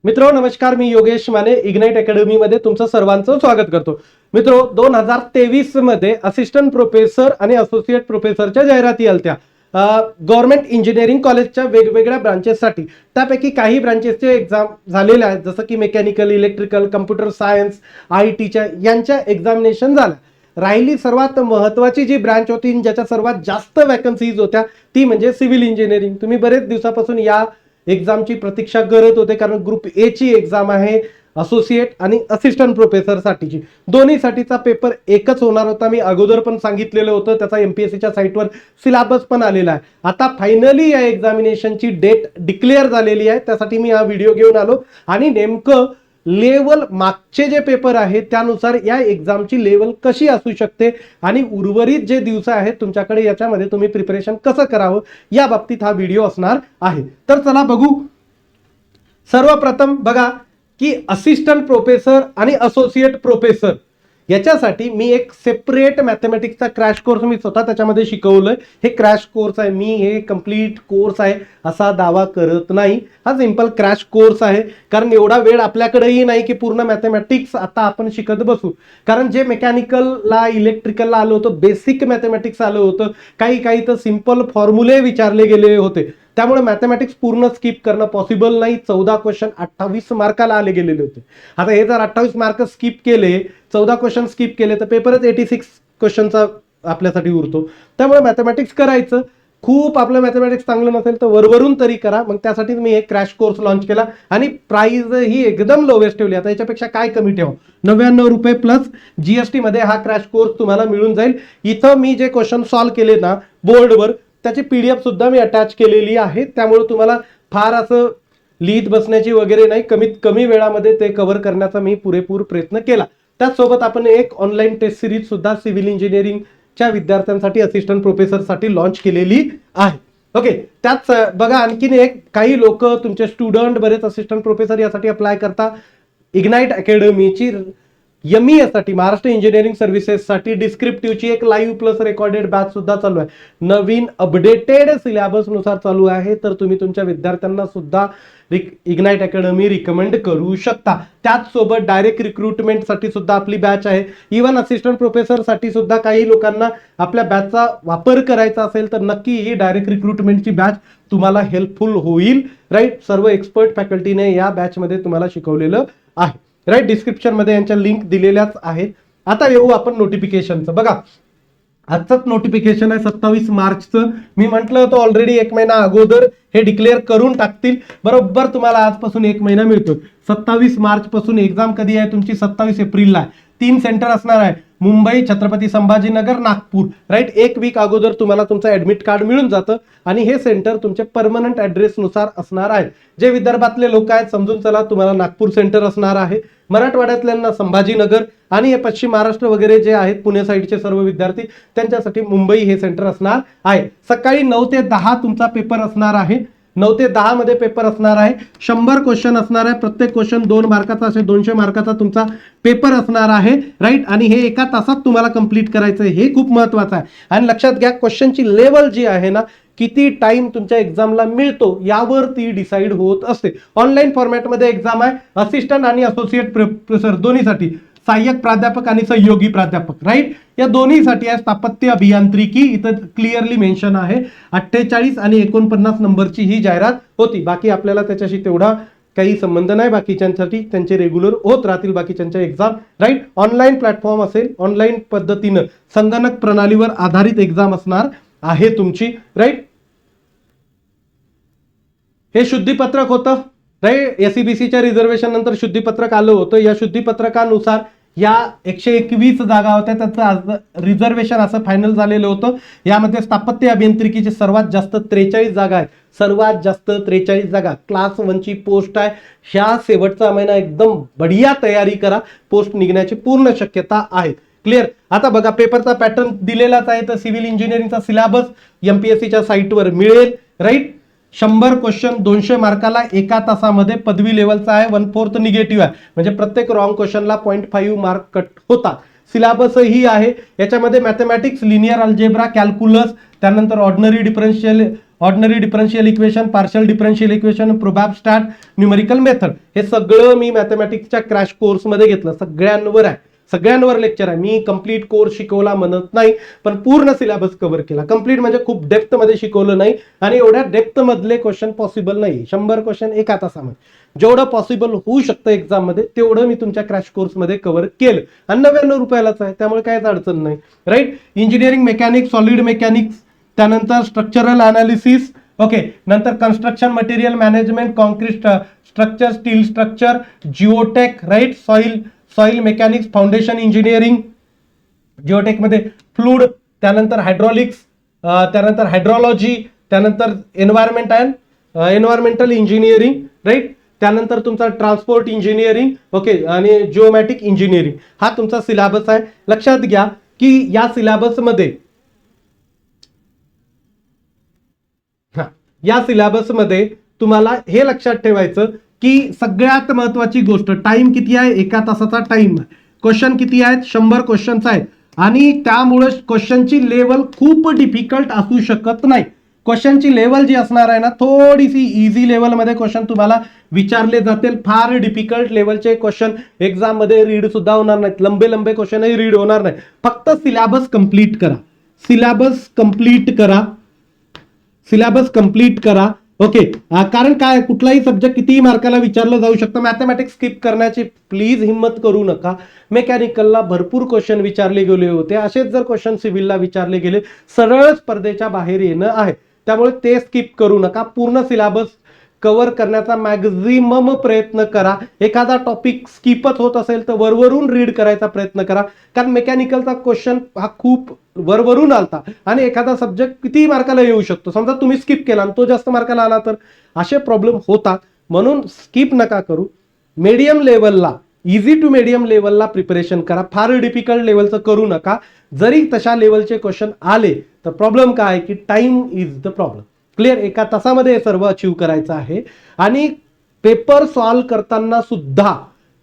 मित्रो नमस्कार, मी Yogesh Mane ignite academy मध्ये तुमचं सर्वांचं स्वागत करतो. मित्रो 2023 मध्ये असिस्टंट प्रोफेसर आणि असोसिएट प्रोफेसरच्या जाहिराती आलत्या गव्हर्नमेंट इंजिनिअरिंग कॉलेजच्या वेगवेगळ्या ब्रांचेससाठी. त्यापैकी काही ब्रांचेसचे एक्झाम झालेले आहेत, जसं की mechanical, electrical, computer science, IT यांच्या एक्झामिनेशन झाल्या. राहिली सर्वात महत्त्वाची जी ब्रांच होती, ज्याच्या सर्वात जास्त वॅकन्सीज होत्या, ती म्हणजे सिव्हिल इंजिनिअरिंग. तुम्ही बरेच दिवसापासून या एक्झामची प्रतीक्षा करत होते, कारण ग्रुप ए ची एक्झाम आहे असोसिएट आणि असिस्टंट प्रोफेसर साठीची. दोन्हीसाठीचा पेपर एकच होणार होता. मी अगोदर पण सांगितलेलं होतं, त्याचा MPSCच्या साईटवर सिलेबस पण आलेला आहे. आता फायनली या एक्झामिनेशनची डेट डिक्लेअर झालेली आहे, त्यासाठी मी हा व्हिडिओ घेऊन आलो. आणि नेमकं लेवल मागचे जे पेपर आहेत त्यानुसार या एक्झामची लेवल कशी असू शकते आणि उर्वरित जे दिवस आहेत तुमच्याकडे, याच्यामध्ये तुम्ही प्रिपरेशन कसं करावं या बाबतीत हा व्हिडिओ असणार आहे. तर चला बघू. सर्वप्रथम बघा की असिस्टंट प्रोफेसर आणि असोसिएट प्रोफेसर याच्यासाठी मी एक सेपरेट मॅथमॅटिक्सचा क्रॅश कोर्स मी स्वतः त्याच्यामध्ये शिकवलंय. हे क्रॅश कोर्स आहे, मी हे कंप्लीट कोर्स आहे असा दावा करत नाही. हा सिंपल क्रॅश कोर्स आहे, कारण एवढा वेळ आपल्याकडेही नाही की पूर्ण मॅथमॅटिक्स आता आपण शिकत बसू. कारण जे मेकॅनिकलला, इलेक्ट्रिकलला आलं होतं, बेसिक मॅथमॅटिक्स आलं होतं, काही तर सिंपल फॉर्म्युले विचारले गेले होते. त्यामुळे मॅथमॅटिक्स पूर्ण स्किप करणं पॉसिबल नाही. 14 क्वेश्चन 28 मार्काला आले गेलेले होते. आता हे जर 28 मार्क स्किप केले, 14 क्वेश्चन स्किप केले, तर पेपरच 86 क्वेश्चनचा आपल्यासाठी उरतो. त्यामुळे मॅथमॅटिक्स करायचं. खूप आपलं मॅथमॅटिक्स चांगलं नसेल तर वरवरून तरी करा. मग त्यासाठी मी एक क्रॅश कोर्स लॉन्च केला आणि प्राइस ही एकदम लोवेस्ट ठेवली. आता याच्यापेक्षा काय कमी ठेवा, 99 रुपये प्लस GST मध्ये हा क्रॅश कोर्स तुम्हाला मिळून जाईल. इथं मी जे क्वेश्चन सॉल्व्ह केले ना बोर्डवर, त्याची PDF सुद्धा मी अटॅच केलेली आहे. त्यामुळे तुम्हाला फार असं लिहित बसण्याची वगैरे नाही, कमीत कमी वेळामध्ये ते कव्हर करण्याचा मी पुरेपूर प्रयत्न केला. त्याचसोबत आपण एक ऑनलाईन टेस्ट सिरीज सुद्धा सिव्हिल इंजिनिअरिंगच्या विद्यार्थ्यांसाठी, असिस्टंट प्रोफेसरसाठी लॉन्च केलेली आहे. ओके, त्याच बघा आणखीन एक, काही लोक तुमचे स्टुडंट बरेच असिस्टंट प्रोफेसर यासाठी अप्लाय करता. इग्नाइट अकॅडमीची MES साठी, महाराष्ट्र इंजिनिअरिंग सर्व्हिसेससाठी डिस्क्रिप्टिव्हची एक लाईव्ह प्लस रेकॉर्डेड बॅच सुद्धा चालू आहे. नवीन अपडेटेड सिलेबस नुसार चालू आहे. तर तुम्ही तुमच्या विद्यार्थ्यांना सुद्धा इग्नाइट अकॅडमी रिकमेंड करू शकता. त्याचसोबत डायरेक्ट रिक्रुटमेंटसाठी सुद्धा आपली बॅच आहे. इव्हन असिस्टंट प्रोफेसर साठी सुद्धा काही लोकांना आपल्या बॅचचा वापर करायचा असेल तर नक्की ही डायरेक्ट रिक्रुटमेंटची बॅच तुम्हाला हेल्पफुल होईल. राईट, सर्व एक्सपर्ट फॅकल्टीने या बॅचमध्ये तुम्हाला शिकवलेलं आहे. राईट, डिस्क्रिप्शन मध्ये यांच्या लिंक दिलेल्याच आहेत. आता येऊ आपण नोटिफिकेशनचं. बघा, आजचंच नोटिफिकेशन आहे 27 मार्चचं. मी म्हटलं होतं ऑलरेडी 1 महिना अगोदर हे डिक्लेअर करून टाकतील. बरोबर तुम्हाला आजपासून 1 महिना मिळतो. 27 मार्च पासून एक्झाम कधी आहे तुमची? 27 एप्रिलला आहे. 3 सेंटर असणार आहे, मुंबई, छत्रपती संभाजीनगर, नागपूर. राईट, 1 वीक अगोदर तुम्हाला तुमचं ऍडमिट कार्ड मिळून जातं आणि हे सेंटर तुमचे परमनंट ऍड्रेस नुसार असणार आहे. जे विदर्भातले लोक आहेत समजून चला, तुम्हाला नागपूर सेंटर असणार आहे. मराठवाड्यातल्यांना संभाजीनगर आणि हे पश्चिम महाराष्ट्र वगैरे जे आहेत पुणे साईडचे सर्व विद्यार्थी, त्यांच्यासाठी मुंबई हे सेंटर असणार आहे. सकाळी 9 ते 10 तुमचा पेपर असणार आहे. 9 ते 10 मध्ये पेपर असणार आहे. 100 क्वेश्चन असणार आहे. प्रत्येक क्वेश्चन 2 मार्काचा असे 200 मार्काचा तुमचा पेपर असणार आहे. राईट, आणि हे एका तासात तुम्हाला कंप्लीट करायचं आहे, हे खूप महत्वाचं आहे. आणि लक्षात घ्या, क्वेश्चनची लेवल जी आहे ना, किती टाइम तुमच्या एक्झामला मिळतो यावर ती डिसाईड होत असते. ऑनलाईन फॉर्मॅटमध्ये एक्झाम आहे, असिस्टंट आणि असोसिएट प्रोफेसर दोन्हीसाठी, सहाय्यक प्राध्यापक आणि सहयोगी प्राध्यापक. राईट, या दोन्हीसाठी आहे. स्थापत्य अभियांत्रिकी इथं क्लिअरली मेन्शन आहे. 48 आणि 49 नंबरची ही जाहिरात होती. बाकी आपल्याला त्याच्याशी तेवढा काही संबंध नाही. बाकीच्यांसाठी त्यांचे रेग्युलर होत राहतील बाकीच्यांच्या एक्झाम. राईट, ऑनलाईन प्लॅटफॉर्म असेल, ऑनलाईन पद्धतीनं संगणक प्रणालीवर आधारित एक्झाम असणार आहे तुमची. राईट, हे शुद्धीपत्रक होतं. राईट, SEBCच्या रिझर्वेशन नंतर शुद्धीपत्रक आलं होतं. या शुद्धीपत्रकानुसार या 121 जागा होत्या, त्याचं रिझर्वेशन असं फायनल झालेलं होतं. यामध्ये स्थापत्य अभियांत्रिकीचे सर्वात जास्त 43 जागा आहेत. सर्वात जास्त 43 जागा. क्लास 1 ची पोस्ट आहे. ह्या शेवटचा महिना एकदम बढिया तयारी करा, पोस्ट निघण्याची पूर्ण शक्यता आहे. क्लिअर. आता बघा, पेपरचा पॅटर्न दिलेलाच आहे. तर सिव्हिल इंजिनिअरिंगचा सिलेबस MPSCच्या साईटवर मिळेल. राईट, 100 क्वेश्चन 200 मार्काला एका तासामध्ये, पदवी लेवलचा आहे. 1/4 निगेटिव्ह आहे, म्हणजे प्रत्येक रॉंग क्वेश्चनला 0.5 मार्क कट होतात. सिलेबस ही आहे. याच्यामध्ये मॅथमॅटिक्स, लिनियर अल्जेब्रा, कॅल्क्युलस, त्यानंतर ordinary differential ordinary differential equation, partial differential equation, prob stat, numerical method, हे सगळं मी मॅथमॅटिक्सच्या क्रॅश कोर्समध्ये घेतलं. सगळ्यांवर आहे, सगळ्यांवर लेक्चर आहे. मी कंप्लीट कोर्स शिकवला म्हणत नाही, पण पूर्ण सिलेबस कव्हर केला. कंप्लीट म्हणजे खूप डेप्थ मध्ये शिकवलं नाही, आणि एवढ्या डेप्थ मधले क्वेश्चन पॉसिबल नाही. 100 क्वेश्चन एका तासामध्ये जेवढं पॉसिबल होऊ शकतं एक्झाम मध्ये तेवढं मी तुमच्या क्रॅश कोर्समध्ये कव्हर केलं, आणि 99 रुपयालाच आहे, त्यामुळे काहीच अडचण नाही. Right. Engineering mechanics, solid mechanics, त्यानंतर स्ट्रक्चरल अनालिसिस, ओके, नंतर construction material management, concrete structure, steel structure, geotech, right, soil mechanics, foundation engineering, geotech मध्ये फ्लूड, त्यानंतर हायड्रॉलिक्स, त्यानंतर हायड्रॉलॉजी, त्यानंतर एन्व्हायरमेंटल इंजिनिअरिंग, राईट, त्यानंतर तुमचा ट्रान्सपोर्ट इंजिनिअरिंग, ओके, आणि geomatic engineering. हा तुमचा सिलेबस आहे. लक्षात घ्या की या सिलेबसमध्ये तुम्हाला हे लक्षात ठेवायचं की सगळ्यात महत्वाची गोष्ट, टाइम किती आहे, एका तासाचा टाइम आहे. क्वेश्चन किती आहेत, 100 क्वेश्चन्स आहेत, आणि त्यामुळे क्वेश्चनची लेवल खूप डिफिकल्ट असू शकत नाही. क्वेश्चनची लेवल जी असणार आहे ना, थोडीशी इझी लेवलमध्ये क्वेश्चन तुम्हाला विचारले जातील. फार डिफिकल्ट लेवलचे क्वेश्चन एक्झाम मध्ये रीड सुद्धा होणार नाहीत. लंबे क्वेश्चनही रीड होणार नाही. फक्त सिलेबस कंप्लीट करा, सिलेबस कंप्लीट करा. ओके. कारण काय, कुठलाही सब्जेक्ट कितीही मार्काला विचारलं जाऊ शकतं. मॅथमॅटिक्स स्किप करण्याची प्लीज हिम्मत करू नका. मेकॅनिकलला भरपूर क्वेश्चन विचारले गेले होते, असेच जर क्वेश्चन सिव्हिलला विचारले गेले, सरळ स्पर्धेच्या बाहेर येणं आहे. त्यामुळे ते स्किप करू नका. पूर्ण सिलेबस कव्हर करण्याचा मॅक्झिमम प्रयत्न करा. एखादा टॉपिक स्किपच होत असेल तर वरवरून रीड करायचा प्रयत्न करा, कारण मेकॅनिकलचा क्वेश्चन हा खूप वरवरून आलता, आणि एखादा सब्जेक्ट किती मार्काला येऊ शकतो. समजा तुम्ही स्किप केला आणि तो जास्त मार्काला आला तर असे प्रॉब्लेम होतात. म्हणून स्किप नका करू. मीडियम लेवलला, इझी टू मीडियम लेवलला प्रिपरेशन करा. फार डिफिकल्ट लेवलचं करू नका. जरी तशा लेवलचे क्वेश्चन आले तर प्रॉब्लेम काय आहे की time is the problem. Clear. एका तासामध्ये हे सर्व अचीव करायचं आहे. आणि पेपर सॉल्व्ह करताना सुद्धा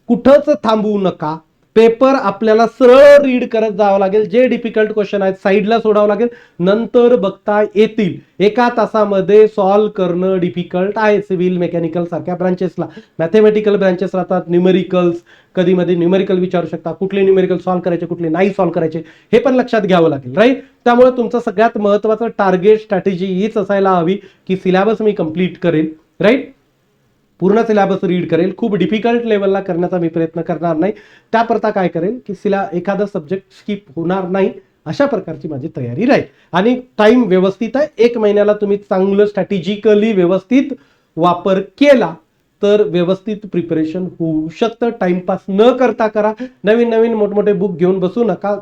कुठंच थांबवू नका. पेपर आपल्याला सरळ रीड करत जावं लागेल. जे डिफिकल्ट क्वेश्चन आहेत साईडला सोडावं लागेल, नंतर बघता येतील. एका तासामध्ये सॉल्व्ह करणं डिफिकल्ट आहे. सिव्हिल, मेकॅनिकल सारख्या ब्रांचेसला. मॅथमॅटिकल ब्रांचेस राहतात, न्यूमेरिकल्स, कधी मध्ये न्यूमेरिकल विचारू शकता, कुठले न्यूमेरिकल सॉल्व्ह करायचे, कुठले नाही सॉल्व्ह करायचे, हे पण लक्षात घ्यावं लागेल. राईट. त्यामुळे तुमचं सगळ्यात महत्वाचं टार्गेट, स्ट्रॅटेजी हीच असायला हवी की सिलेबस मी कंप्लीट करेल. राईट. पूर्ण सिलेबस रीड करेल. खूप डिफिकल्ट लेवलला करण्याचा मी प्रयत्न करणार नाही. त्याकरता काय करेल की एखादा सब्जेक्ट स्किप होणार नाही, अशा प्रकारची माझी तयारी राहील. आणि टाइम व्यवस्थित आहे. 1 महिन्याला तुम्ही चांगलं स्ट्रॅटेजिकली व्यवस्थित वापर केला तर व्यवस्थित प्रिपरेशन होऊ शकतं. टाइमपास न करता करा. नवीन मोठमोठे बुक घेऊन बसू नका.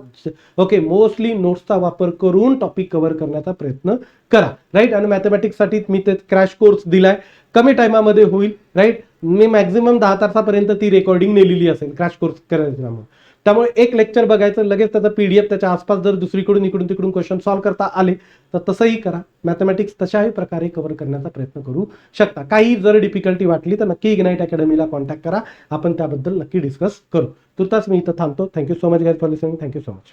ओके. मोस्टली नोट्सचा वापर करून टॉपिक कव्हर करण्याचा प्रयत्न करा. राईट. आणि मॅथमॅटिक्ससाठी मी ते क्रॅश कोर्स दिलाय, कमी टाइमामध्ये होईल. राईट. मी मॅक्झिमम 10 तासापर्यंत ती रेकॉर्डिंग नेलेली असेल क्रॅश कोर्स करायचं. त्यामुळे एक लेक्चर बघायचं, लगेच त्याचा PDF त्याच्या आसपास जर दुसरीकडून इकडून तिकडून क्वेश्चन सॉल्व्ह करता आले तर तसंही करा. मॅथमॅटिक्स तशाही प्रकारे कव्हर करण्याचा प्रयत्न करू शकता. काही जर डिफिकल्टी वाटली तर नक्की इग्नाइट अकॅडमीला कॉन्टॅक्ट करा. आपण त्याबद्दल नक्की डिस्कस करू. तुर्तास मी इथं थांबतो. Thank you so much guys for listening. Thank you so much.